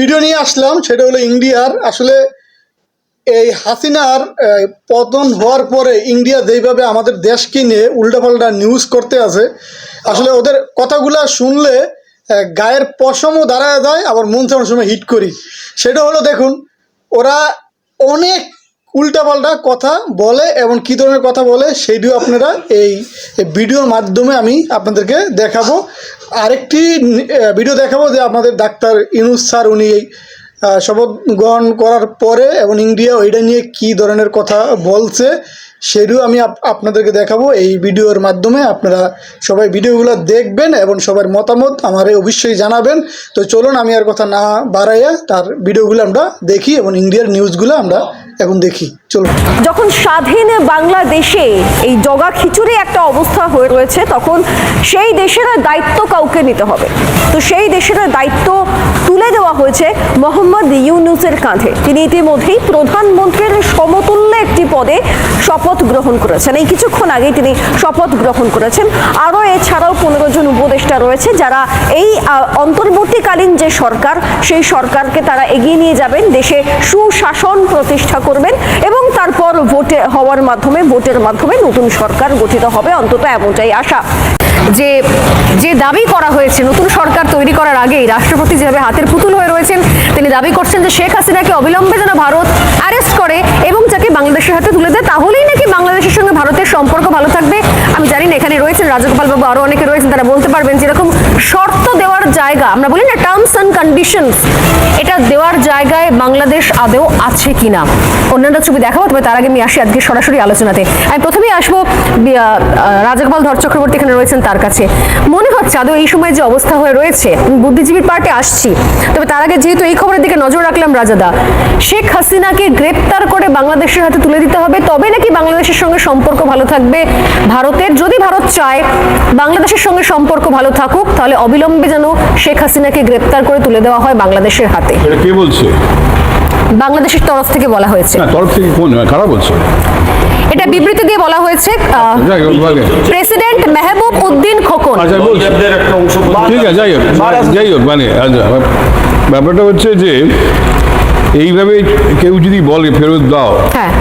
Video নিয়ে আসলাম, সেটা হলো ইন্ডিয়ার। আসলে এই হাসিনার পতন হওয়ার পরে ইন্ডিয়া যেইভাবে আমাদের দেশকে নিয়ে উল্টাপাল্টা নিউজ করতে আছে, আসলে ওদের কথাগুলো শুনলে গায়ের পশমও দাঁড়ায় যায়, আবার মন চাওয়ার সময় হিট করি। সেটা হলো দেখুন, ওরা অনেক উল্টাপাল্টা কথা বলে এবং কী ধরনের কথা বলে সেইটিও আপনারা এই ভিডিওর মাধ্যমে আমি আপনাদেরকে দেখাবো। আরেকটি ভিডিও দেখাবো যে আপনাদের ডাক্তার ইউনূস স্যার উনি শপথ গ্রহণ করার পরে এবং ইন্ডিয়া ওইটা নিয়ে কী ধরনের কথা বলছে সেটিও আমি আপনাদেরকে দেখাবো এই ভিডিওর মাধ্যমে। আপনারা সবাই ভিডিওগুলো দেখবেন এবং সবার মতামত আমারে অবশ্যই জানাবেন। তো চলুন আমি আর কথা না বাড়াইয়া তার ভিডিওগুলো আমরা দেখি এবং ইন্ডিয়ার নিউজগুলো আমরা এখন দেখি। চলুন। যখন স্বাধীন বাংলাদেশে এই জগা খিচুড়ি একটা অবস্থা হয়ে রয়েছে, তখন সেই দেশের দায়িত্ব কাউকে নিতে হবে। তো সেই দেশের দায়িত্ব তুলে দেওয়া হয়েছে মোহাম্মদ ইউনূসের কাঁধে। তিনি ইতিমধ্যেই প্রধানমন্ত্রীর সমতুল্য একটি পদে শপথ গ্রহণ করেছেন। এই কিছুক্ষণ আগেই তিনি শপথ গ্রহণ করেছেন। আরও এছাড়াও 15 জন উপদেষ্টা রয়েছে যারা এই অন্তর্বর্তীকালীন যে সরকার, সেই সরকারকে তারা এগিয়ে নিয়ে যাবেন, দেশে সুশাসন প্রতিষ্ঠা করবেন এবং তারপর ভোটের মাধ্যমে নতুন সরকার গঠিত হবে, অন্তত এমনটাই আশা। যে দাবি করা হয়েছে নতুন সরকার তৈরি করার আগেই রাষ্ট্রপতি যেভাবে হাতের পুতুল হয়ে রয়েছেন, তিনি দাবি করছেন যে শেখ হাসিনাকে অবিলম্বে যেন ভারত অ্যারেস্ট করে এবং তাকে বাংলাদেশের হাতে তুলে দেয়, তাহলেই নাকি বাংলাদেশের সঙ্গে ভারতের সম্পর্ক ভালো থাকবে। আমি জানি না এখানে রয়েছেন রাজগোপাল বাবু, আরো অনেকে রয়েছেন, তারা বলতে পারবেন যেরকম শর্ত দেওয়ার জায়গা, আমরা বলি না টার্মস অ্যান্ড কন্ডিশনস, এটা দেওয়ার জায়গায় বাংলাদেশ আদৌ আছে কিনা। অন্যান্য ছবি দেখাবো, তবে তার আগে আমি আসি আজকে সরাসরি আলোচনাতে। আমি প্রথমেই আসবো রাজগোপাল ধর চক্রবর্তী, এখানে রয়েছেন, তার কাছে মনে হচ্ছে আদৌ এই সময় যে অবস্থা হয়ে রয়েছে, বুদ্ধিজীবীর পার্টে আসছি, তবে তার আগে যেহেতু এই খবরের দিকে নজর রাখলাম রাজাদা, শেখ হাসিনাকে গ্রেপ্তার করে বাংলাদেশের হাতে তুলে দিতে হবে, তবে নাকি বাংলাদেশের সঙ্গে সম্পর্ক ভালো থাকবে ভারতের। যদি ভারত চায় বাংলাদেশের সঙ্গে সম্পর্ক ভালো থাকুক, তাহলে অবিলম্বে যেন শেখ হাসিনাকে গ্রেপ্তার করে তুলে দেওয়া হয় বাংলাদেশের হাতে। কে বলছে? বাংলাদেশের তরফ থেকে বলা হয়েছে। তরফ থেকে কোন কারা বলছে? এটা বিবৃতি দিয়ে বলা হয়েছে প্রেসিডেন্ট মেহবুব উদ্দিন খোকন। ঠিক আছে, যাই হোক মানে ব্যাপারটা হচ্ছে যে এইভাবে কেউ যদি বলে ফেরত দাও, হ্যাঁ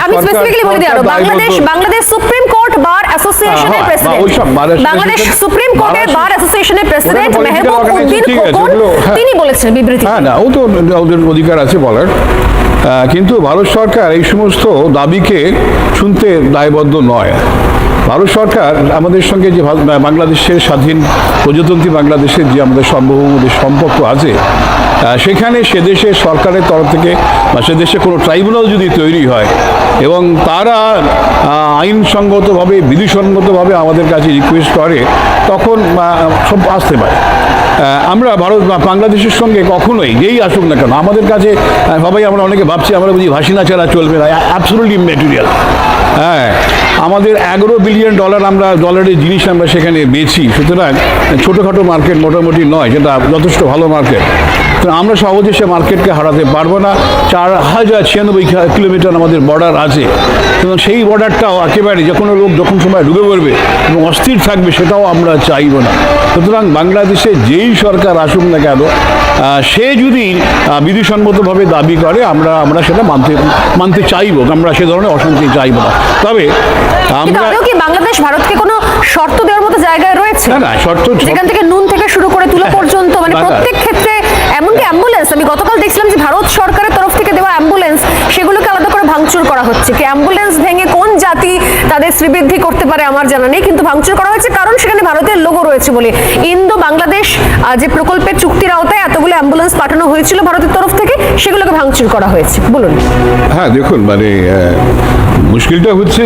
আমি স্পেসিফিক্যালি বলে দিই, বাংলাদেশ সুপ্রিম কোর্ট বার অ্যাসোসিয়েশনের প্রেসিডেন্ট, বাংলাদেশ সুপ্রিম কোর্টের বার অ্যাসোসিয়েশনের প্রেসিডেন্ট মেহবুব উদ্দিন খোকন তিনি বলেছেন বিবৃতি। হ্যাঁ, না ও তো ওদের অধিকার আছে বলার, কিন্তু ভারত সরকার এই সমস্ত দাবিকে শুনতে দায়বদ্ধ নয়। ভারত সরকার আমাদের সঙ্গে যে বাংলাদেশের স্বাধীন প্রজাতন্ত্রী বাংলাদেশের যে আমাদের সার্বভৌমদের সম্পর্ক আছে, সেখানে সে দেশের সরকারের তরফ থেকে বা সে দেশে কোনো ট্রাইব্যুনাল যদি তৈরি হয় এবং তারা আইনসঙ্গতভাবে বিধিসঙ্গতভাবে আমাদের কাছে রিকোয়েস্ট করে, তখন সব আসতে পারে। আমরা ভারত বা বাংলাদেশের সঙ্গে কখনোই যেই আসুক না কেন, আমাদের কাছে সবাই আমরা অনেকে ভাবছি আমরা বুঝি ভাসিনা ছাড়া চলবে না, অ্যাবসলিউটলি ম্যাটেরিয়াল। হ্যাঁ, আমাদের 11 বিলিয়ন আমরা ডলারের জিনিস আমরা সেখানে বেচি, সুতরাং ছোটোখাটো মার্কেট মোটামুটি নয়, যেটা যথেষ্ট ভালো মার্কেট। তো আমরা সহজে সে মার্কেটকে হারাতে পারবো না। 4096 কিলোমিটার আমাদের বর্ডার আছে, সুতরাং সেই বর্ডারটাও একেবারে যে কোনো লোক যখন সময় ঢুকে পড়বে এবং অস্থির থাকবে, সেটাও আমরা চাইব না। সুতরাং বাংলাদেশে যেই সরকার আসুক না কেন, সে যদি বিধিসম্মতভাবে দাবি করে আমরা সেটা মানতে চাইব, আমরা সে ধরনের অশান্তি চাইব না। তবে আমরা কি বাংলাদেশ ভারতকে কোনো শর্ত দেওয়ার মতো জায়গায় রয়েছে? না, শর্ত যেখান থেকে নুন থেকে শুরু করে তুলা পর্যন্ত, মানে প্রত্যেক ক্ষেত্রে, এমনকি অ্যাম্বুলেন্স, আমি গতকাল দেখছিলাম যে ভারত সরকারের তরফ থেকে দেওয়া অ্যাম্বুলেন্স, সেগুলোকে আলাদা করে ভাঙচুর করা হচ্ছে। কি অ্যাম্বুলেন্স ভেঙে কোন জাতি তাদের শ্রীবৃদ্ধি করতে পারে আমার জানা নেই, কিন্তু ভাঙচুর করা হয়েছে কারণ সেখানে ভারতের লোগো রয়েছে বলে। ইন্দো বাংলাদেশ যে প্রকল্পের চুক্তির আওতায় এতগুলো অ্যাম্বুলেন্স পাঠানো হয়েছিল ভারতের তরফ থেকে, সেগুলোকে ভাঙচুর করা হয়েছে। বলুন। হ্যাঁ, দেখুন মানে মুশকিলটা হচ্ছে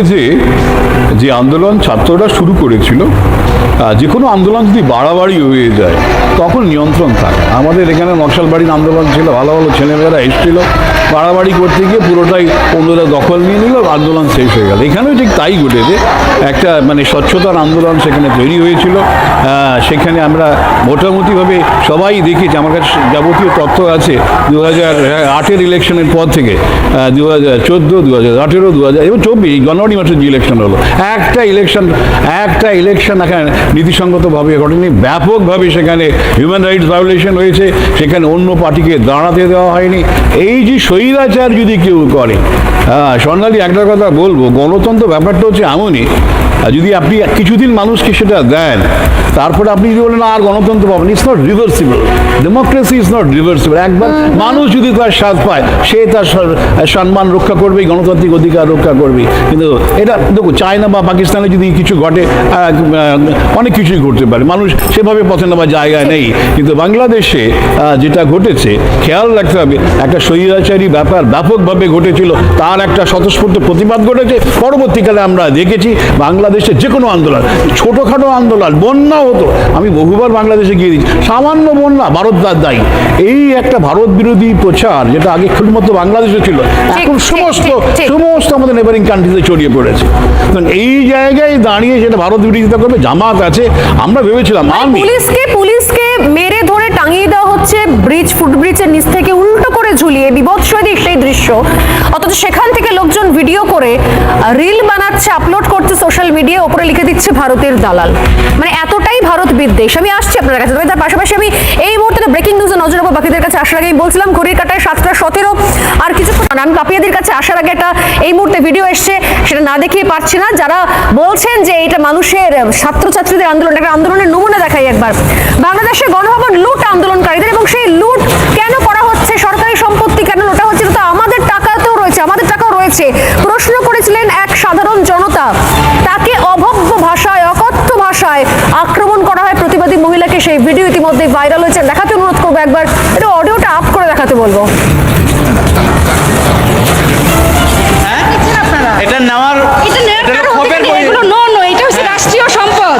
যে আন্দোলন ছাত্ররা শুরু করেছিল, যে কোনো আন্দোলন যদি বাড়াবাড়ি হয়ে যায় তখন নিয়ন্ত্রণ থাকে। আমাদের এখানে নকশালবাড়ির আন্দোলন ছিল, ভালো ভালো ছেলেমেয়েরা এসেছিল, বাড়াবাড়ি করতে গিয়ে পুরোটাই অন্যরা দখল নিয়ে নিল, আন্দোলন শেষ হয়ে গেল। এখানেও ঠিক তাই ঘটেছে, একটা মানে স্বচ্ছতার আন্দোলন সেখানে তৈরি হয়েছিল। সেখানে আমরা মোটামুটিভাবে সবাই দেখেছি, আমার কাছে যাবতীয় তথ্য আছে 2008-এর ইলেকশনের পর থেকে 2014, 2018, 2024 জানুয়ারি মাসে যে ইলেকশন হলো, একটা ইলেকশন এখানে নীতিসঙ্গতভাবে ঘটেনি, ব্যাপকভাবে সেখানে হিউম্যান রাইটস ভায়োলেশন হয়েছে, সেখানে অন্য পার্টিকে দাঁড়াতে দেওয়া হয়নি। এই যে স্বৈরাচার যদি কেউ করে, স্বর্ণালী একটা কথা বলবো, গণতন্ত্র ব্যাপারটা হচ্ছে এমনই, যদি আপনি কিছুদিন মানুষকে সেটা দেন, তারপরে আপনি যদি বলেন আর গণতন্ত্র পাবেন, it's not reversible. Democracy is not reversible. একবার মানুষ যদি তার স্বাদ পায়, সে তার সম্মান রক্ষা করবে, গণতান্ত্রিক অধিকার রক্ষা করবে। কিন্তু এটা দেখো, চায়না বা পাকিস্তানে যদি কিছু ঘটে, অনেক কিছুই ঘটতে পারে, মানুষ সেভাবে পথে নেওয়ার জায়গা নেই। কিন্তু বাংলাদেশে যেটা ঘটেছে, খেয়াল রাখতে হবে, একটা স্বৈরাচারী ব্যাপার ব্যাপকভাবে ঘটেছিল, তার একটা স্বতঃস্ফূর্ত প্রতিবাদ ঘটেছে। পরবর্তীকালে আমরা দেখেছি বাংলাদেশে যে কোনো আন্দোলন, ছোটোখাটো আন্দোলন, বন্যা হতো, আমি বহুবার বাংলাদেশে গিয়ে দিচ্ছি, সামান্য বন্যা ভারত তার দায়ী। এই একটা ভারত বিরোধী প্রচার, যেটা আগে শুধুমাত্র বাংলাদেশে ছিল, এখন সমস্ত আমাদের নেবারিং কান্ট্রিতে ছড়িয়ে পড়েছে। এই জায়গায় দাঁড়িয়ে যেটা ভারত বিরোধিতা করবে, জামাত আছে, আমরা ভেবেছিলাম পুলিশকে মেরে ধরে টাঙিয়ে দেওয়া হচ্ছে ফুটব্রিজের নিচ থেকে, উল্টো করে ঝুলিয়ে, বিভৎসদী সেই দৃশ্য। অথচ সেখান থেকে লোকজন ভিডিও করে রিল বানাচ্ছে, আপলোড করছে সোশ্যাল মিডিয়ায়, ওপরে লিখে দিচ্ছে ভারতের দালাল। মানে এতটাই ভারত বিদ্বেষ। আমি আসছি আপনার কাছে, তবে তার পাশাপাশি আমি এই মুহূর্তে ব্রেকিং নিউজে নজর রাখবো। বাকিদের কাছে আসার আগে আমি বলছিলাম ঘড়ির কাটায় 7:17 আর কিছুক্ষণ। আমি পাপিয়াদের কাছে আসার আগে একটা এই মুহূর্তে ভিডিও এসছে, সেটা না দেখিয়ে পারছি না। যারা বলছেন যে এটা মানুষের ছাত্রছাত্রীদের আন্দোলন, একটা আন্দোলনের নমুনা দেখাই একবার। বাংলাদেশে গণভবন লুট আন্দোলনকারীদের, এবং সেই লুট কেন করা হচ্ছে, সরকারি সম্পত্তি কেন লুটা হচ্ছে, তো আমাদের টাকাতেও রয়েছে, আমাদের টাকাও রয়েছে। প্রশ্ন করেছিলেন এক সাধারণ জনতা, তাকে অভব্য ভাষায়, অকথ্য ভাষায় আক্রমণ করা হয় প্রতিবাদী মহিলাকে। সেই ভিডিও ইতিমধ্যে ভাইরাল হয়েছে, দেখাতে অনুরোধ করবো একবার, এটা অডিওটা আপ করে দেখাতে বলবো। এটা নেওয়ার এগুলো এটা হচ্ছে রাষ্ট্রীয় সম্পদ,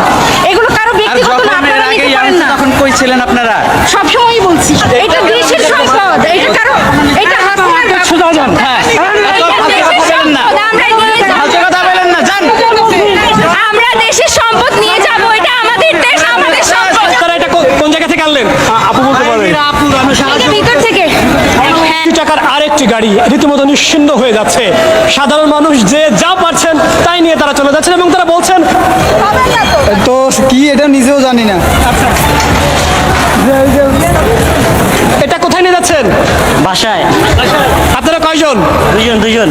এগুলো কারো ব্যক্তিগত না। আপনারা নিতে পারেন না। তখন কই ছিলেন আপনারা? সবসময়ই বলছি এটা দেশের সম্পদ, এটা কারো, এটা আমরা দেশের সম্পদ নিয়ে যাব, এটা আমাদের দেশ, আমাদের সম্পদ। তারা এটা কোন জায়গা থেকে আনলেন? আপু বলতে পারেন। ভিতর থেকে টাকার আরেকটি গাড়ি রীতিমতো নিশ্চিন্ত হয়ে যাচ্ছে। সাধারণ মানুষ যে যা পারছেন তাই নিয়ে তারা চলে যাচ্ছেন, এবং তারা বলছেন তো কি এটা নিজেও জানি না। এটা কোথায় নিয়ে যাচ্ছেন? বাসায়। আপনারা কয়জন? দুইজন।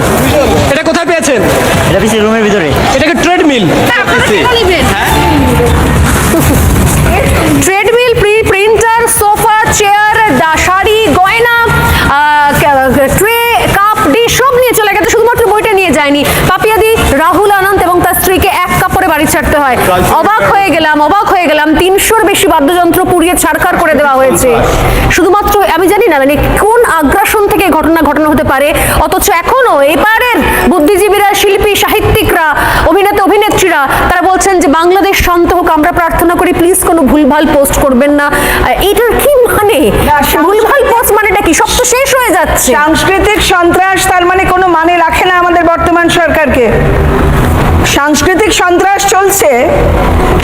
এটা কোথায় পেয়েছেন? এটা পিছিয়ে রুমের ভিতরে। এটাকে treadmill. Treadmill, printer, sofa, chair, sari, গয়না, ট্রে, কাপ, ডিশ সব নিয়ে চলে গেছে, শুধুমাত্র বইটা নিয়ে যায়নি। পাপিয়াদি, রাহুল আনন্দ এবং তার স্ত্রীকে এক কাপড়ে বাড়ি ছাড়তে হয়। অবাক হয়ে গেলাম। 300-র বেশি বাদ্যযন্ত্র পুড়িয়ে ছাড়খাড় করে দেওয়া হয়েছে। শুধুমাত্র আমি জানি না মানে কোন আগ্রাসন থেকে ঘটনা হতে পারে, অথচ এখনো এপারের বুদ্ধিজীবীরা, শিল্পী, সাহিত্যিকরা, অভিনেত্রীরা তারা বলছেন যে বাংলাদেশ শান্ত হোক, আমরা প্রার্থনা করি, প্লিজ কোনো ভুলভাল পোস্ট করবেন না। এটার কি মানে? ভুলভাল পোস্ট মানেটা কি? সব তো শেষ হয়ে যাচ্ছে। সাংস্কৃতিক সন্ত্রাস তার মানে কোনো মানে রাখে না আমাদের বর্তমান সরকারকে। সাংস্কৃতিক সন্ত্রাস চলছে,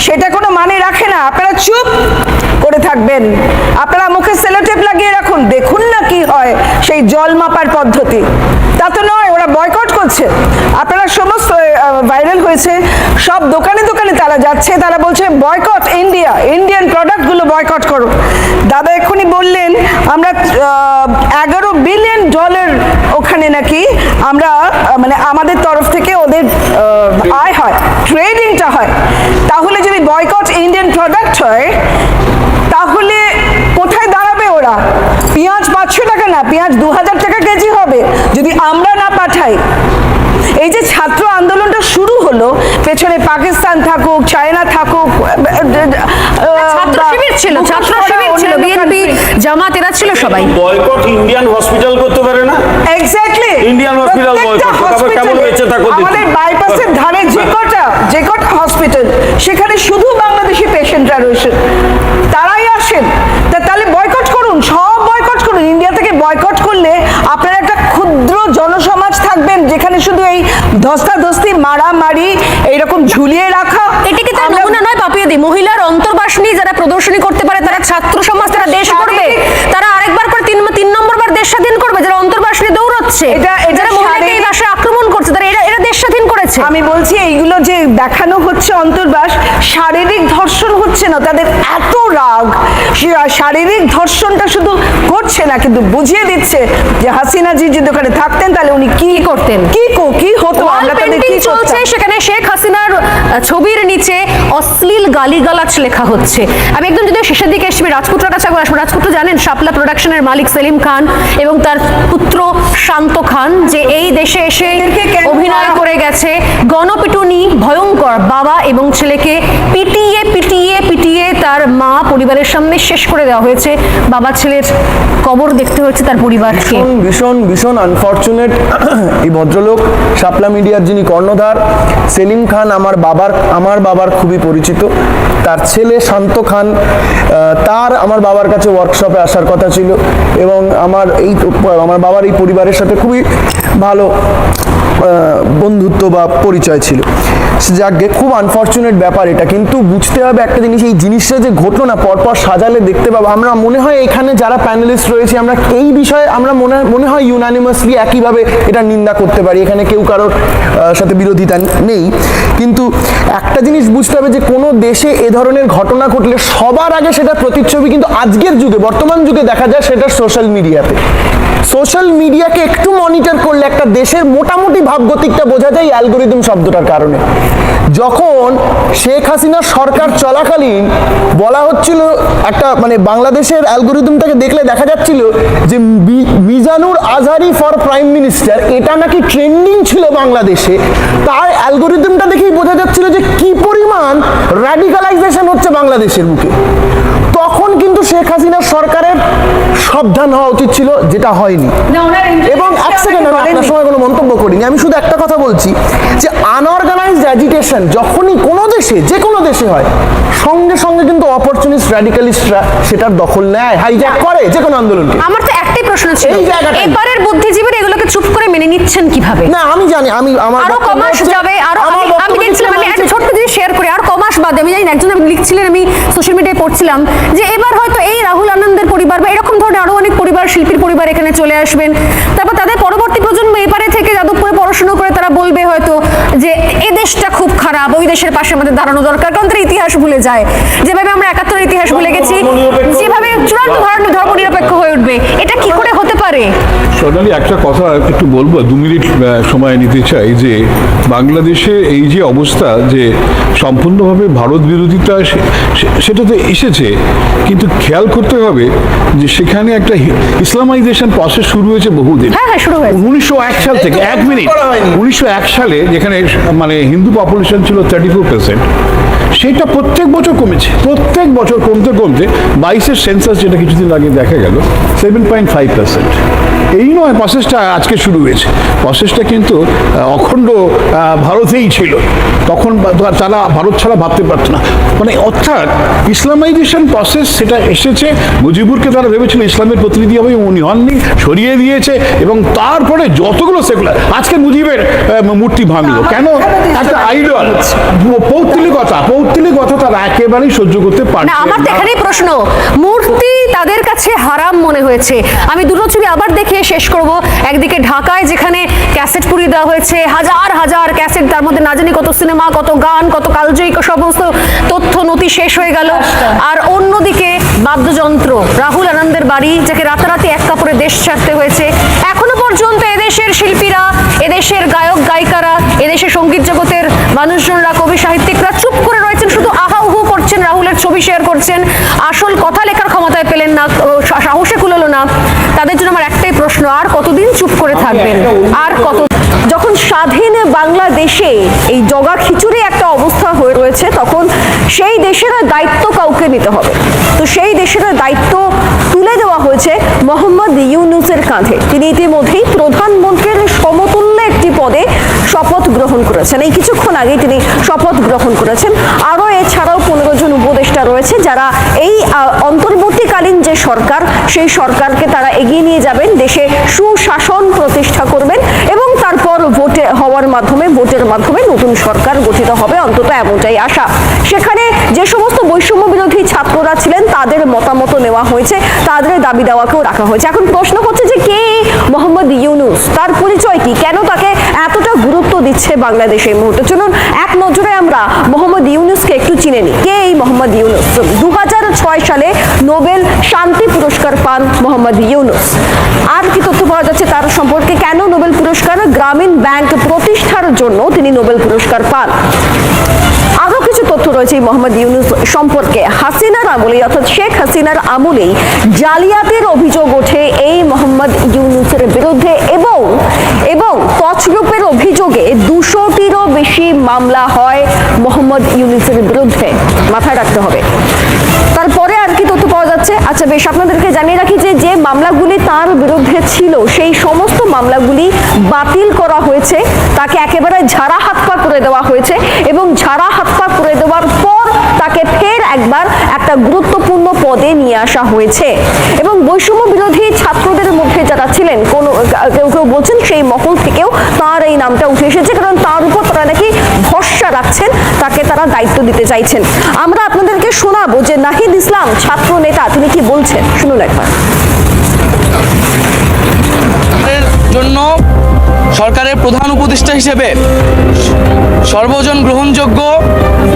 সেটা কোনো মানে রাখে না। আপনারা চুপ করে থাকবেন, আপনারা মুখে সেলোটেপ লাগিয়ে রাখুন, দেখুন না কি হয় সেই জল মাপার পদ্ধতি। তা তো নয়, ওরা বয়কট করছে। আপনারা সমস্ত ভাইরাল হয়েছে, সব দোকানে তারা যাচ্ছে, তারা বলছে বয়কট ইন্ডিয়া, ইন্ডিয়ান প্রোডাক্টগুলো বয়কট করো। দাদা এক্ষুনি বললেন আমরা $11 বিলিয়ন ওখানে নাকি আমরা মানে আমাদের তরফ থেকে ওদের আয় হয়, ট্রেডিংটা হয়। তাহলে যদি বয়কট ইন্ডিয়ান প্রোডাক্ট হয়, তাহলে কোথায় দাঁড়াবে ওরা? পেঁয়াজ 500 টাকা না, পেঁয়াজ 2000 টাকা কেজি হবে যদি আমরা না পাঠাই। এই যে ছাত্র আন্দোলনটা শুরু হলো, পেছনে পাকিস্তান থাকুক, চায়না থাকুক, ছাত্র শিবির ছিল, বিএনপি, জামাত, এরা ছিল সবাই। বয়কট ইন্ডিয়ান হসপিটাল করতে পারে না? এক্স্যাক্টলি, ইন্ডিয়ান হসপিটাল বয়কট, তবে কেমন হয়েছে তা করতে। আমাদের বাইপাসের ধারে যে কটা হসপিটাল, সেখানে শুধু বাংলাদেশি পেশেন্টরা রয়েছে, তারাই আসেন। তাহলে বয়কট করুন, সব বয়কট করুন। ইন্ডিয়া থেকে বয়কট করলে আপনারা একটা ক্ষুদ্র ভদ্র জনসমাজ থাকবেন যেখানে শুধু এই ধস্তাধস্তি মারামারি এইরকম ঝুলিয়ে রাখা? এটা কি তার নমুনা নয় পাপিয়াদি? মহিলার অন্তর্বাস নিয়ে যারা প্রদর্শনী করতে পারে তারা ছাত্র সমাজ, তারা দেশ করবে, তারা আরেকবার করে তিন নম্বরবার দেশ স্বাধীন করবে। যারা অন্তর্বাস নিয়ে দৌড়চ্ছে, যারা মহিলাকে এই ভাষায় আক্রমণ করছে, তারা এরা দেশ স্বাধীন করেছে। আমি বলছি এইগুলো যে দেখানো হচ্ছে অন্তর্বাস, শারীরিক ধর্ষণ হচ্ছে না, তাদের এত রাগ, শারীরিক ধর্ষণটা শুধু করছে না কিন্তু বুঝিয়ে দিচ্ছে যে হাসিনা জি যদি ওখানে থাকতেন তাহলে উনি কি করতেন, কি হতো, আমরা তাদের কি চলছে সেখানে শেখ হাসিনার ছবির নিচে অশ্লীল গালিগালাজ লেখা হচ্ছে। আমি একদম যদি শেষের দিকে এসে রাজপুত্রের কাছে একবার আসবো। রাজপুত্র জানেন শাপলা প্রোডাকশনের মালিক সেলিম খান এবং তার পুত্র শান্ত খান যে এই দেশে এসে অভিনয় করে গেছে। গণপিটুনি ভয়ঙ্কর, বাবা এবং ছেলেকে পিটিয়ে পিটিয়ে পিটিয়ে তার মা পরিবারের সামনে শেষ করে দেওয়া হয়েছে। বাবা ছেলের কবর দেখতে হচ্ছে তার পরিবারকে। ভীষণ ভীষণ আনফর্চুনেট। এই ভদ্রলোক শাপলা মিডিয়ার যিনি কর্ণধার সেলিম খান আমার বাবার খুবই পরিচিত। তার ছেলে শান্ত খান, তার আমার বাবার কাছে ওয়ার্কশপে আসার কথা ছিল এবং আমার বাবার এই পরিবারের সাথে খুবই ভালো বন্ধুত্ব বা পরিচয় ছিল। যাকে খুব আনফর্চুনেট ব্যাপার এটা, কিন্তু বুঝতে হবে একটা জিনিস, এই জিনিসটা যে ঘটলো না পরপর সাজালে দেখতে পাবো আমরা। মনে হয় এখানে যারা প্যানেলিস্ট রয়েছে আমরা এই বিষয়ে আমরা মনে হয় ইউনানিমাসলি একইভাবে এটা নিন্দা করতে পারি, এখানে কেউ কারোর সাথে বিরোধিতা নেই। কিন্তু একটা জিনিস বুঝতে হবে যে কোনো দেশে এ ধরনের ঘটনা ঘটলে সবার আগে সেটা প্রতিচ্ছবি কিন্তু আজকের যুগে বর্তমান যুগে দেখা যায় সেটা সোশ্যাল মিডিয়াতে। সোশ্যাল মিডিয়াকে একটু মনিটর করলে একটা দেশের মোটামুটি ভাবগতিকটা বোঝা যায় অ্যালগোরিদম শব্দটার কারণে। যখন শেখ হাসিনার সরকার চলাকালীন বলা হচ্ছিল একটা বাংলাদেশের অ্যালগোরিদমটাকে দেখলে দেখা যাচ্ছিল যে Mizanur Azhari for prime minister এটা নাকি ট্রেন্ডিং ছিল বাংলাদেশে, তার অ্যালগোরিদমটা দেখেই বোঝা যাচ্ছিল যে কি পরিমাণ র্যাডিকালাইজেশন হচ্ছে বাংলাদেশের বুকে। তখন কিন্তু শেখ হাসিনার সরকারের সাবধান হওয়া উচিত ছিল, যেটা হয়নি। এবং এক সেকেন্ড, আমি আপনার সময় কোনো মন্তব্য করিনি, আমি শুধু একটা কথা বলছি যে আনঅর্গানাইজড অ্যাজিটেশন যখনই কোনো দেশে যে কোনো দেশে হয় সঙ্গে সঙ্গে কিন্তু অপরচুনিস্ট র্যাডিক্যালিস্টরা সেটার দখল নেয়, হাইজ্যাক করে যে কোনো আন্দোলনকে। আমার তো একটাই প্রশ্ন ছিল, এবারের বুদ্ধিজীবীরা এগুলোকে চুপ করে মেনে নিচ্ছেন কিভাবে? না আমি জানি, আমার আরো কমাস যাবে, আরো আমি দেখছিলাম, আমি একটা ছোট্ট জিনিস শেয়ার করি, আর কমাস বাদে আমি জানি একজন লিখছিলেন, আমি সোশ্যাল মিডিয়ায় পড়ছিলাম যে এবার হয়তো এই রাহুল আনন্দের পরিবার বা এরকম ধরনের আরো অনেক পরিবার, শিল্পীর পরিবার এখানে চলে আসবেন। তারপর তাদের পরবর্তী প্রজন্ম এপারে থেকে যাদবপুরে পড়াশোনা করে তারা বলবে হয়তো যে এ দেশটা খুব খারাপ, ওই দেশের পাশে আমাদের দাঁড়ানো দরকার, কারণ তারা ইতিহাস ভুলে যায়। যেভাবে আমরা ৭১ ইতিহাস ভুলে গেছি, যেভাবে চূড়ান্ত ধর্মনিরপেক্ষ হয়ে উঠবে, এটা কি করে হতে পারে? সোনালি, একটা কথা একটু বলবো, 2 মিনিট সময় নিতে চাই। যে বাংলাদেশে এই যে অবস্থা, যে সম্পূর্ণভাবে ভারত বিরোধিতা সেটা তো এসেছে, কিন্তু খেয়াল করতে হবে যে সেখানে একটা ইসলামাইজেশন প্রসেস শুরু হয়েছে বহুদিন। হ্যাঁ, শুরু হয়েছে 1901 সাল থেকে। 1 মিনিট, 1901 সালে যেখানে হিন্দু পপুলেশন ছিল 34%, সেটা প্রত্যেক বছর কমেছে, প্রত্যেক বছর কমতে কমতে 22-এর সেন্সাস যেটা কিছুদিন আগে দেখা গেল 7.5%। এই নয় প্রসেসটা আজকে শুরু হয়েছে, প্রসেসটা কিন্তু অখণ্ড ভারতেই ছিল। তখন তারা ভারত ছাড়া ভাবতে পারত না। অর্থাৎ ইসলামাইজেশন প্রসেস সেটা এসেছে, মুজিবুরকে তারা ভেবেছিল ইসলামের প্রতিনিধি হবে, উনি হননি, সরিয়ে দিয়েছে। এবং তারপরে যতগুলো সেকুলার, আজকে মুজিবের মূর্তি ভাঙলো কেন? একটা আইডল, পৌত্তলিকতা তারা একেবারেই সহ্য করতে পারে না। আমার তো এখানেই প্রশ্ন, মূর্তি তাদের কাছে হারাম মনে হয়েছে। আমি দুটো ছবি আবার দেখে শেষ করব। একদিকে ঢাকায় যেখানে ক্যাসেট পুড়িয়ে দেওয়া হয়েছে, হাজার হাজার ক্যাসেট, তার মধ্যে না জানি কত সিনেমা, কত গান, কত কালজয়ী সমস্ত তথ্য নথি শেষ হয়ে গেল। আর অন্যদিকে বাদ্যযন্ত্র, রাহুল আনন্দের বাড়ি, যাকে রাতারাতি এক কাপড়ে দেশ ছাড়তে হয়েছে। এখনো পর্যন্ত এদেশের শিল্পীরা, এদেশের গায়ক গায়িকারা, এদেশের সঙ্গীত জগতের মানুষজনরা, কবি সাহিত্যিকরা চুপ করে রয়েছেন, শুধু আহা উহু করছেন, রাহুলের ছবি শেয়ার করছেন, আসল কথা লেখার ক্ষমতায় পেলেন না, সাহসে কুলোলো না। তাদের জন্য আমার একটাই প্রশ্ন, আর কতদিন চুপ করে থাকবেন? আর কত? যখন স্বাধীন বাংলাদেশে এই জগা খিচুড়ি একটা অবস্থা হয়ে রয়েছে, তখন সেই দেশের দায়িত্ব কাউকে নিতে হবে। তো সেই দেশের দায়িত্ব তুলে দেওয়া হয়েছে মোহাম্মদ ইউনূসের কাঁধে। তিনি ইতিমধ্যেই প্রধানমন্ত্রীর সমতুল্য একটি পদে শপথ গ্রহণ করেছেন। এই কিছুক্ষণ আগে তিনি শপথ গ্রহণ করেছেন। আরও এছাড়াও 15 জন উপদেষ্টা রয়েছে যারা এই অন্তর্বর্তীকালীন যে সরকার সেই সরকারকে তারা এগিয়ে নিয়ে যাবেন, দেশে সুশাসন প্রতিষ্ঠা করবেন এবং তারপর ভোটের মাধ্যমে নতুন সরকার গঠিত হবে, অন্তত এমনটাই আশা। সেখানে যে সমস্ত বৈষম্য বিরোধী ছাত্ররা ছিলেন তাদের মতামত নেওয়া হয়েছে, তাদের দাবি দেওয়াকেও রাখা হয়েছে। এখন প্রশ্ন হচ্ছে যে কে মোহাম্মদ ইউনূস, তার পরিচয় কি, কেন তাকে এতটা গুরুত্ব দিচ্ছে বাংলাদেশ এই মুহূর্তে? চলুন এক নজরে আমরা মোহাম্মদ ইউনূসকে একটু চিনে নিই। কে এই মোহাম্মদ ইউনূস? 2006 সালে নোবেল শান্তি পুরস্কার পান মোহাম্মদ ইউনূস। আর কি তথ্য পাওয়া যাচ্ছে তার সম্পর্কে? কেন নোবেল পুরস্কার? গ্রামীণ ব্যাংক প্রতিষ্ঠার জন্য তিনি নোবেল পুরস্কার পান। আরো কিছু তথ্য রয়েছে মোহাম্মদ ইউনূস সম্পর্কে। হাসিনার আমলে অর্থাৎ শেখ হাসিনার আমলেই জালিয়াতির অভিযোগ ওঠে এই মোহাম্মদ ইউনূসের বিরুদ্ধে এবং তছরূপের অভিযোগে 200টিরও বেশি মামলা হয় মোহাম্মদ ইউনূসের বিরুদ্ধে, মাথায় রাখতে হবে। তারপরে আর কি তথ্য পাওয়া যাচ্ছে? আচ্ছা বেশ, আপনাদেরকে জানিয়ে রাখি যে মামলাগুলি তার বিরুদ্ধে ছিল সেই সমস্ত মামলাগুলি বাতিল করা হয়েছে, তাকে একেবারে ঝাড়া হাত পা করে দেওয়া হয়েছে এবং ঝাড়া হাত পা করে দেওয়ার পর তাকে ফের একবার একটা গুরুত্বপূর্ণ পদে নিয়ে আসা হয়েছে। এবং বৈষম্য বিরোধী ছাত্রদের মধ্যে যারা ছিলেন, কেউ বলছেন সেই মহল থেকেও তার এই নামটা উঠে এসেছে, কারণ তার উপর তারা নাকি ভরসা রাখছেন, তাকে তারা দায়িত্ব দিতে চাইছেন। আমরা আপনাদেরকে শোনাবো যে নাহিদ ইসলাম ছাত্র নেতা তিনি কি বলছেন, শুনুন একবার। জন্য সরকারের প্রধান উপদেষ্টা হিসেবে সর্বজন গ্রহণযোগ্য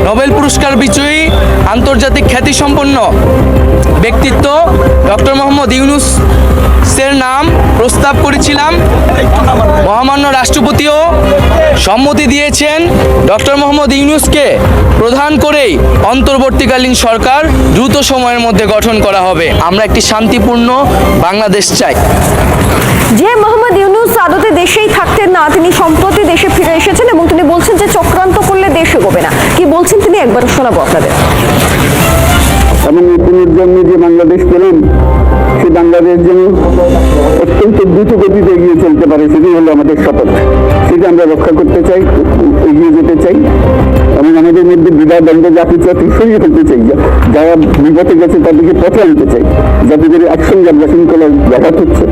নোবেল পুরস্কার বিজয়ী আন্তর্জাতিক খ্যাতিসম্পন্ন ব্যক্তিত্ব ডক্টর মোহাম্মদ ইউনূসের নাম প্রস্তাব করেছিলাম। মহামান্য রাষ্ট্রপতিও সম্মতি দিয়েছেন ডক্টর মোহাম্মদ ইউনূসকে প্রধান করেই অন্তর্বর্তীকালীন সরকার দ্রুত সময়ের মধ্যে গঠন করা হবে। আমরা একটি শান্তিপূর্ণ বাংলাদেশ চাই। যে মোহাম্মদ ইউনূস আদতে দেশেই থাকতেন না, তিনি সম্প্রতি দেশে ফিরে এসেছেন এবং তিনি বলছেন যে চক্রান্ত করলে দেশ এগোবে না। কি বলছেন তিনি একবার শোনাবো আপনাদের। এবং নতুনের জন্য যে বাংলাদেশ পেলাম, সে বাংলাদেশ যেন অত্যন্ত দ্রুত গতিতে এগিয়ে চলতে পারে, সেটাই হলো আমাদের শপথ। সেটা আমরা রক্ষা করতে চাই, এগিয়ে যেতে চাই এবং আমাদের মধ্যে বিবাদ দ্বন্দ্ব যা কিছু আছে সরিয়ে ফেলতে চাই। যারা বিপথে গেছে তাদেরকে পথে আনতে চাই। যাদের একসঙ্গে আমরা শৃঙ্খলার ব্যাঘাত হচ্ছে,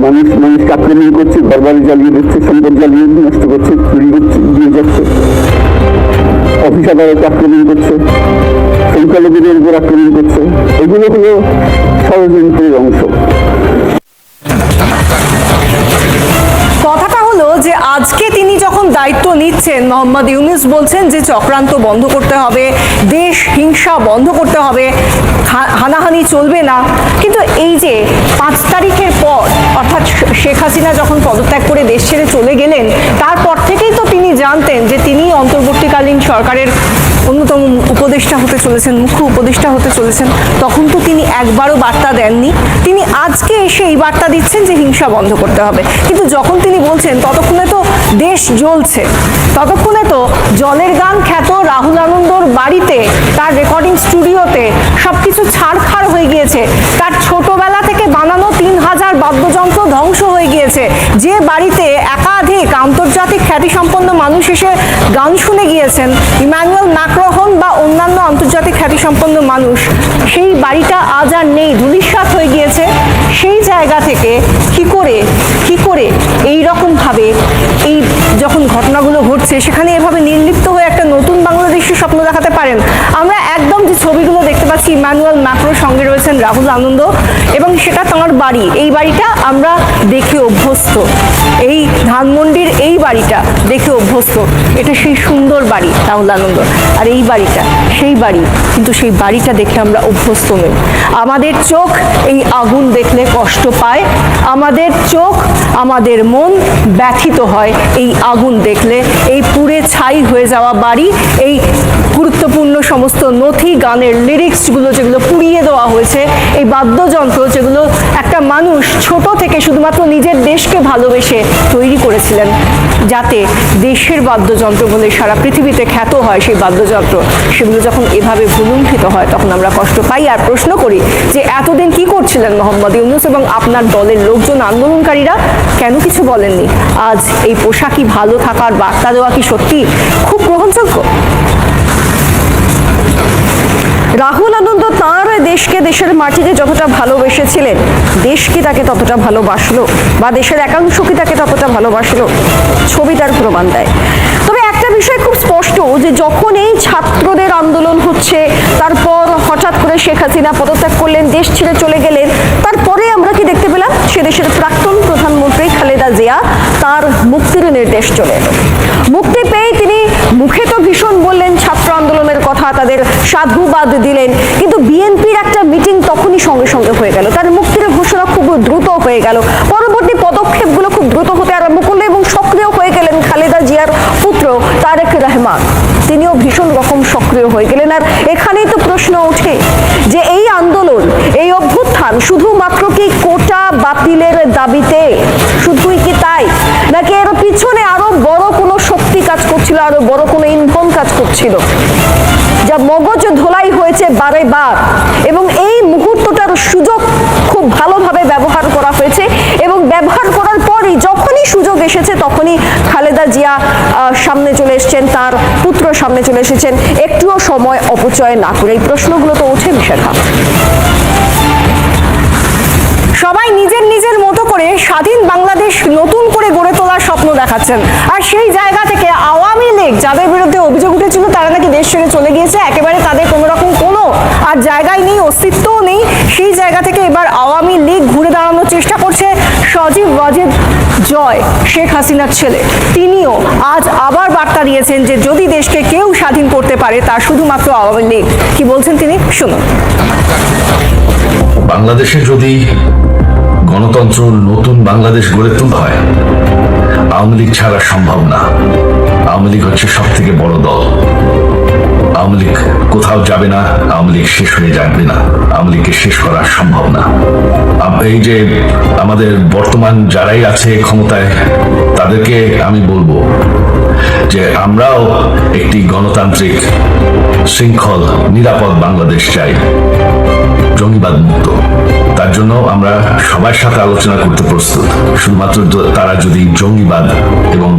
মানুষকে আক্রমণ করছে, ঘরবাড়ি জ্বালিয়ে দিচ্ছে, সম্পদ জ্বালিয়ে নষ্ট করছে, চুরি হচ্ছে, দিয়ে যাচ্ছে, অফিস আদালতে আক্রমণ করছে, সংখ্যালঘুদের উপর আক্রমণ করছে, এগুলো হলো ষড়যন্ত্রের অংশ। কথাটা হলো যে আজকে তিনি যখন দায়িত্ব নিচ্ছেন, মোহাম্মদ ইউনূস বলছেন যে চক্রান্ত বন্ধ করতে হবে, দেশ হিংসা বন্ধ করতে হবে, হানাহানি চলবে না। কিন্তু এই যে 5 তারিখের পর অর্থাৎ শেখ হাসিনা যখন পদত্যাগ করে দেশ ছেড়ে চলে গেলেন, তারপর থেকেই তো তিনি জানতেন যে তিনি অন্তর্বর্তীকালীন সরকারের অন্যতম উপদেষ্টা হতে চলেছেন, মুখ্য উপদেষ্টা হতে চলেছেন। তখন তো তিনি একবারও বার্তা দেননি। তিনি আজকে এসে এই বার্তা দিচ্ছেন যে হিংসা বন্ধ করতে হবে। কিন্তু যখন তিনি বলছেন ততক্ষণে তো দেশ জ্বলছে, ততক্ষণে তো জলের গান খ্যাত রাহুল আনন্দর বাড়িতে, তার রেকর্ডিং স্টুডিওতে সবকিছু ছাড়খাড় হয়ে গিয়েছে। তার ছোটবেলা থেকে বানানো 3000 বাদ্যযন্ত্র ধ্বংস হয়ে গিয়েছে। যে বাড়িতে একাধিক আন্তর্জাতিক খ্যাতিসম্পন্ন মানুষ এসে গান শুনে গিয়েছেন, ইমানুয়েল ম্যাক্রোন বা অন্যান্য আন্তর্জাতিক খ্যাতিসম্পন্ন মানুষ, সেই বাড়িটা আজ আর নেই, ধূলিসাৎ হয়ে গিয়েছে। সেই জায়গা থেকে কি করে এই রকম ভাবে এই যখন ঘটনাগুলো ঘটছে সেখানে এভাবে নির্লিপ্ত হয়ে একটা নতুন বাংলাদেশের স্বপ্ন দেখাতে পারেন? আমরা একদম যে ছবিগুলো দেখতে পাচ্ছি, ইমানুয়েল ম্যাক্রোর সঙ্গে রয়েছেন রাহুল আনন্দ এবং সেটা তাঁর বাড়ি। এই বাড়িটা আমরা দেখে অভ্যস্ত, এই ধানমন্ডির এই বাড়িটা দেখে অভ্যস্ত। এটা সেই সুন্দর বাড়ি রাহুল আনন্দ, আর এই বাড়িটা সেই বাড়ি, কিন্তু সেই বাড়িটা দেখে আমরা অভ্যস্ত নই। আমাদের চোখ এই আগুন দেখলে কষ্ট পায়, আমাদের চোখ আমাদের মন ব্যথিত হয় এই আগুন দেখলে। এই পুড়ে ছাই হয়ে যাওয়া বাড়ি, এই গুরুত্বপূর্ণ সমস্ত নথি, গানের লিরিক্সগুলো যেগুলো পুড়িয়ে দেওয়া হয়েছে, এই বাদ্যযন্ত্র যেগুলো একটা মানুষ ছোট থেকে শুধুমাত্র নিজের দেশকে ভালোবেসে তৈরি করেছিলেন, যাতে দেশের বাদ্যযন্ত্র বলে সারা পৃথিবীতে খ্যাত হয় সেই বাদ্যযন্ত্র, সেগুলো যখন এভাবে ভুলুণ্ঠিত হয় তখন আমরা কষ্ট পাই। আর প্রশ্ন করি যে এতদিন কি করছিলেন মোহাম্মদ ইউনূস এবং আপনার দলের লোকজন, আন্দোলনকারীরা কেন কিছু বলেননি? আজ এই পোশাকই ভালো থাকার বার্তা দেওয়া কি সত্যি খুব গ্রহণযোগ্য? রাহুল আনন্দ তাঁর দেশকে, দেশের মাটিকে যতটা ভালোবেসেছিলেন, দেশ কি তাকে ততটা ভালোবাসলো বা দেশের একাংশ কি তাকে ততটা ভালোবাসলো, ছবিটার প্রমাণ দেয়। তবে একটা বিষয় খুব স্পষ্ট যে যখন এই ছাত্রদের আন্দোলন হচ্ছে, তারপর হঠাৎ করে শেখ হাসিনা পদত্যাগ করলেন, দেশ ছেড়ে চলে গেলেন, তারপরে আমরা কি দেখতে পেলাম, সে দেশের প্রাক্তন প্রধানমন্ত্রী খালেদা জিয়া তার মুক্তির নির্দেশ চলে এলো। মুক্তি পেয়ে তিনি মুখে তো ভীষণ বললেন ছাত্র আন্দোলনের কথা, তাদের সাধুবাদ দিলেন, কিন্তু বিএনপির একটা মিটিং তখনই সঙ্গে সঙ্গে হয়ে গেল, তার মুক্তির ঘোষণা খুব দ্রুত হয়ে গেল, পরবর্তী পদক্ষেপগুলো খুব দ্রুত হতে আরম্ভ করলো এবং সক্রিয় হয়ে গেলেন খালেদা জিয়ার পুত্র তারেক রহমান, তিনিও ভীষণ রকম সক্রিয় হয়ে গেলেন। আর এখানেই তো প্রশ্ন ওঠে যে এই আন্দোলন, এই অভ্যুত্থান শুধুমাত্র কি কোটা বাতিলের দাবিতে, শুধুই কি তাই, নাকি এর পিছনে আরো বড় কোনো শক্তি কাজ করছিল, আরো বড় কোনো ইন্ধন কাজ করছিল, যা মগজ ধোলাই হয়েছে বারে বার, এবং এই মুহূর্তটার সুযোগ খুব ভালোভাবে ব্যবহার করা হয়েছে, এবং ব্যবহার করার পরই যখনই সুযোগ এসেছে তখনই খালেদা জিয়া সামনে চলে এসেছেন, তার পুত্র সামনে চলে এসেছেন, একটুও সময় অপচয় না করে। এই প্রশ্নগুলো তো ওঠে বিশাখা। সবাই নিজের নিজের মতো করে স্বাধীন বাংলাদেশ নতুন করে গড়ে তোলার স্বপ্ন দেখাচ্ছেন, আর সেই জায়গা থেকে আওয়ামী লীগ যাদের বিরুদ্ধে অভিযোগ উঠেছিল তারা নাকি দেশ ছেড়ে চলে গিয়েছে, একেবারে তাদের কোনো রকম কোনো আর জায়গায় নেই, অস্তিত্বও নেই, সেই জায়গা থেকে এবার আওয়ামী লীগ ঘুরে দাঁড়ানোর চেষ্টা করছে। সজীব ওয়াজেদ জয়, শেখ হাসিনার ছেলে, তিনিও আজ আবার বার্তা দিয়েছেন যে যদি দেশকে কেউ স্বাধীন করতে পারে তা শুধুমাত্র আওয়ামী লীগ। কি বলছেন তিনি, শুনুন। বাংলাদেশে যদি গণতন্ত্র নতুন বাংলাদেশ গড়ে তুলতে হয়, আওয়ামী লীগ ছাড়া সম্ভব না। আওয়ামী লীগ হচ্ছে সব থেকে বড় দল। আওয়ামী লীগ কোথাও যাবে না, আওয়ামী লীগ শেষ হয়ে যাবে না, আওয়ামী লীগকে শেষ করা সম্ভব না। এই যে আমাদের বর্তমান যারাই আছে ক্ষমতায়, তাদেরকে আমি বলবো যে আমরাও একটি গণতান্ত্রিক, শৃঙ্খল, নিরাপদ বাংলাদেশ চাই, জঙ্গিবাদ মুক্ত। তার জন্য আমরা সবার সাথে আলোচনা করতে প্রস্তুত, শুধুমাত্র তারা যদি জঙ্গিবাদ এবং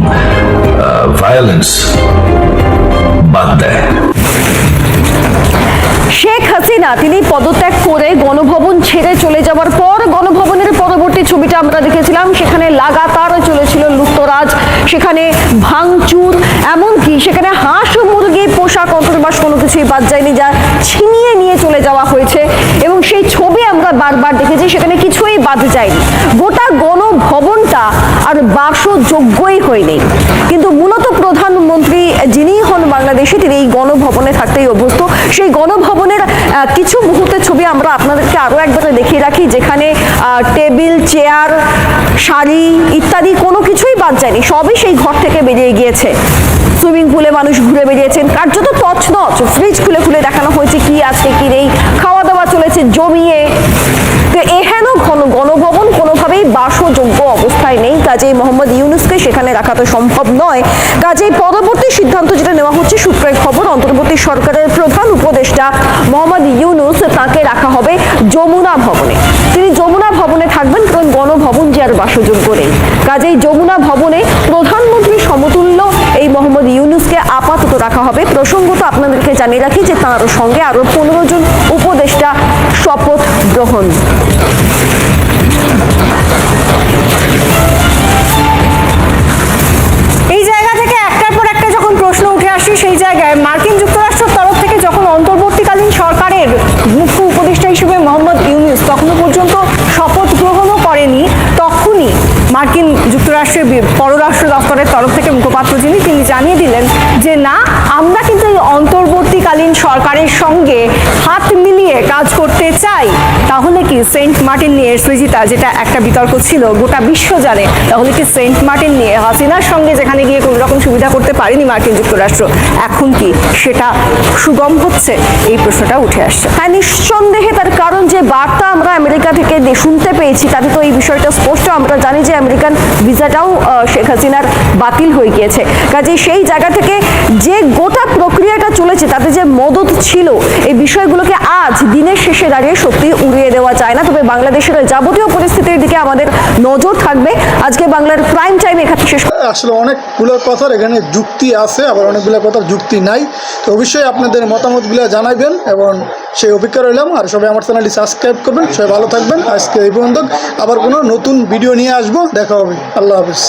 ভায়োলেন্স বাদ দেয়। শেখ হাসিনা তিনি পদত্যাগ করে গণভবন ছেড়ে চলে যাওয়ার পর গণভবনের পরবর্তী ছবিটা আমরা দেখেছিলাম, সেখানে লাগাতার চলেছিল লুটতরাজ, সেখানে ভাঙচুর, এমনকি সেখানে হাঁস মুরগি পোশাক অন্তর্বাস কোনো কিছুই বাদ যায়নি, যা ছিনিয়ে নিয়ে চলে যাওয়া হয়েছে, এবং সেই ছবি আমরা বারবার দেখেছি, সেখানে কিছুই বাদ যায়নি, গোটা গণভবনটা আর বাসযোগ্যই হয়নি। কিন্তু মূলত প্রধানমন্ত্রী যিনি হন বাংলাদেশে, তিনি এই গণভবনে থাকতেই অভ্যস্ত। সেই গণভবনের কিছু মুহূর্তের ছবি আমরা আপনাদেরকে আরো একবার দেখিয়ে রাখি, যেখানে টেবিল, চেয়ার, শাড়ি ইত্যাদি কোনো কিছুই বাদ যায়নি, সবই সেই ঘর থেকে বেরিয়ে গিয়েছে। সুইমিং পুলে মানুষ ঘুরে বেরিয়েছেন, কার্যত তছনছ, ফ্রিজ খুলে খুলে দেখানো হয়েছে কি আছে কি নেই, খাওয়া দাওয়া চলেছে জমিয়ে। তো এহেন গণভবন কোনোভাবেই বাসযোগ্য অবস্থায় নেই, কাজেই মোহাম্মদ ইউনূসকে সেখানে রাখা তো সম্ভব নয়। কাজেই পরবর্তী সিদ্ধান্ত যেটা নেওয়া হচ্ছে, সূত্রের খবর, অন্তর্বর্তী সরকারের প্রধান উপদেষ্টা মোহাম্মদ ইউনূস, তাকে রাখা হবে যমুনা ভবনে। তিনি যমুনা ভবনে থাকবেন, কারণ গণভবন যে আর বাসযোগ্য নেই। কাজেই যমুনা ভবনে প্রধানমন্ত্রী সমতুল্য এই মোহাম্মদ ইউনূসকে আপাতত রাখা হবে। প্রসঙ্গত আপনাদেরকে জানিয়ে রাখি যে তার সঙ্গে আরো 15 জন উপদেষ্টা শপথ গ্রহণ। এই জায়গা থেকে একটার পর একটা যখন প্রশ্ন উঠে আসে, সেই জায়গায় মার্কিন যুক্তরাষ্ট্রের তরফ থেকে যখন অন্তর্বর্তীকালীন সরকারের মুখ্য উপদেষ্টা হিসেবে মোহাম্মদ ইউনূস তখনও পর্যন্ত শপথ গ্রহণও করেনি, তখনই মার্কিন যুক্তরাষ্ট্রের পররাষ্ট্র দপ্তরের তরফ থেকে মুখপাত্র যিনি, তিনি জানিয়ে দিলেন যে না, আমরা কিন্তু এই অন্তর্বর্তীকালীন সরকারের সঙ্গে হাত মিলিয়ে কাজ করতে চাই। তাহলে কি সেন্ট মার্টিন নিয়ে, সৃজিতা, যেটা একটা বিতর্ক ছিল গোটা বিশ্ব জানে, তাহলে কি সেন্ট মার্টিন নিয়ে হাসিনার সঙ্গে যেখানে গিয়ে কোনো রকম সুবিধা করতে পারেনি মার্কিন যুক্তরাষ্ট্র, এখন কি সেটা সুগম হচ্ছে? এই প্রশ্নটা উঠে আসছে। হ্যাঁ, নিঃসন্দেহে, তার কারণ যে বার্তা আমরা আমেরিকা থেকে শুনতে পেয়েছি তাতে তো এই বিষয়টা স্পষ্ট। আমরা জানি যে আমেরিকান ভিসাটাও শেখ হাসিনার বাতিল হয়ে গিয়েছে। কাজে সেই জায়গা থেকে যে গোটা প্রক্রিয়াটা চলেছে তাতে যে মদত ছিল, এই বিষয়গুলোকে আজ দিনের শেষে দাঁড়িয়ে সত্যি উড়িয়ে দেওয়া যায় না। তবে বাংলাদেশের যাবতীয় পরিস্থিতির দিকে আমাদের নজর থাকবে। আজকে বাংলার প্রাইম টাইম এখানে শেষ। আসলে অনেকগুলো কথার এখানে যুক্তি আছে, আবার অনেকগুলো কথার যুক্তি নাই। তো অবশ্যই আপনাদের মতামতগুলো জানাবেন এবং সেই অপেক্ষা রইলাম। আর সবাই আমার চ্যানেলটি সাবস্ক্রাইব করবেন। সবাই ভালো থাকবেন। আজকে এই পর্যন্ত, আবার কোনো নতুন ভিডিও নিয়ে আসবো, দেখা হবে। আল্লাহ হাফিজ।